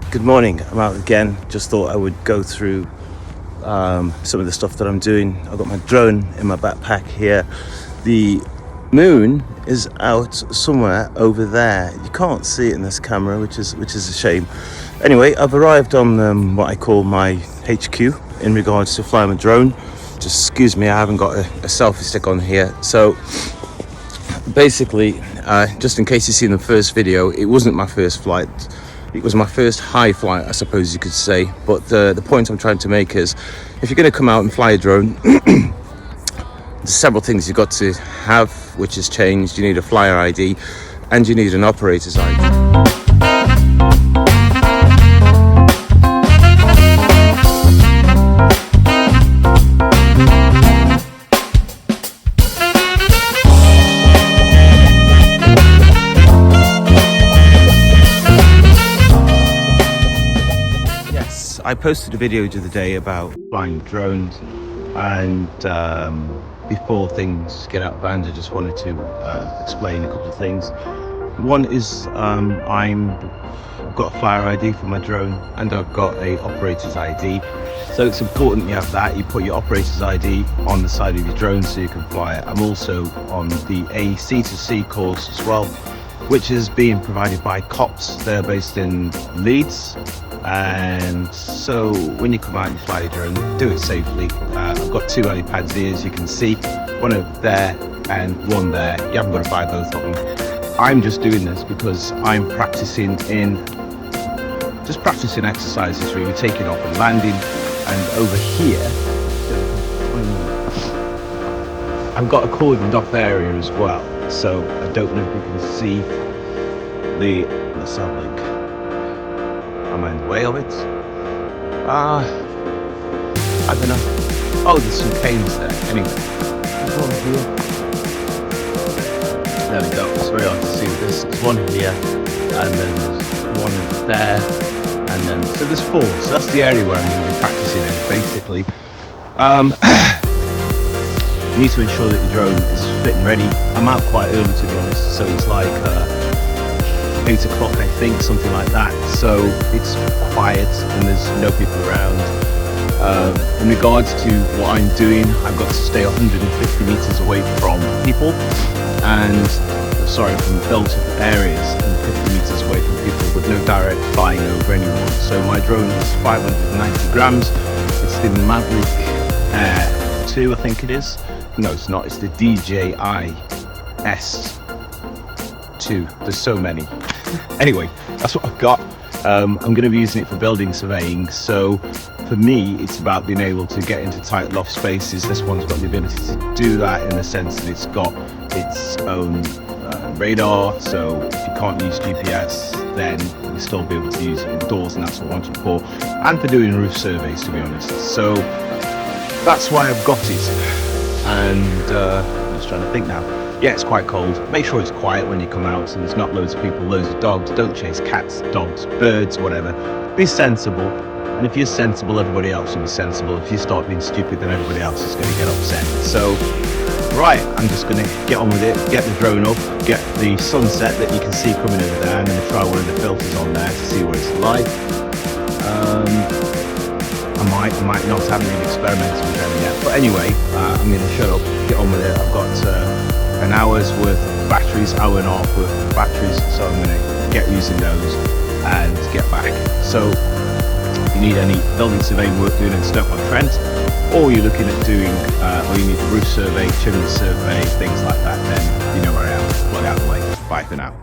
Good morning. I'm out again. Just thought I would go through some of the stuff that I'm doing. I've got my drone in my backpack here. The moon is out somewhere over there. You can't see it in this camera, which is a shame. Anyway, I've arrived on what I call my HQ in regards to flying my drone. Just excuse me, I haven't got a selfie stick on here. So basically, just in case you've seen the first video, it wasn't my first flight. It was my first high flight, I suppose you could say. But the point I'm trying to make is, if you're going to come out and fly a drone, there's several things you've got to have, which has changed. You need a flyer ID and you need an operator's ID. I posted a video the other day about flying drones, and before things get out of hand, I just wanted to explain a couple of things. One is I've got a flyer ID for my drone and I've got a operator's ID. So it's important you have that. You put your operator's ID on the side of your drone so you can fly it. I'm also on the AC2C course as well, which is being provided by COPS. They're based in Leeds. And so when you come out and fly your drone, do it safely. I've got two helipads here, as you can see, one over there and one there. You haven't got to buy both of them. I'm just doing this because I'm practicing exercises, really, taking off and landing. And over here, I've got a cordoned off area as well. So I don't know if you can see let's have a look. Am I in the way of it? I don't know. Oh, there's some canes there. Anyway, there we go. It's very hard to see this. There's one here, and then there's one over there, and then so there's four. So that's the area where I'm going to be practicing in, basically. You need to ensure that your drone is fit and ready. I'm out quite early, to be honest, so it's like 8 o'clock, I think, something like that. So it's quiet and there's no people around. In regards to what I'm doing, I've got to stay 150 meters away from people from built areas, and 50 meters away from people with no direct flying over anyone. So my drone is 590 grams. It's the Maverick Air 2, I think it is. No, it's not. It's the DJI S2. There's so many. Anyway, that's what I've got. I'm going to be using it for building surveying. So for me, it's about being able to get into tight loft spaces. This one's got the ability to do that in the sense that it's got its own radar. So if you can't use GPS, then you'll still be able to use it indoors, and that's what I want it for. And for doing roof surveys, to be honest. So that's why I've got it. And I'm just trying to think now. Yeah, it's quite cold. Make sure it's quiet when you come out, so there's not loads of people, loads of dogs. Don't chase cats, dogs, birds, whatever. Be sensible. And if you're sensible, everybody else will be sensible. If you start being stupid, then everybody else is going to get upset. So, right, I'm just going to get on with it, get the drone up, get the sunset that you can see coming over there. I'm going to try one of the filters on there to see what it's like. I might not, have any experimented with them yet. But anyway, I'm going to shut up, get on with it. I've got an hour's worth of batteries, hour and a half worth of batteries, so I'm going to get using those and get back. So if you need any building surveying work doing in Stoke-on-Trent, or you're looking at doing or you need a roof survey, chimney survey, things like that, then you know where I am. Plug out the way. Bye for now.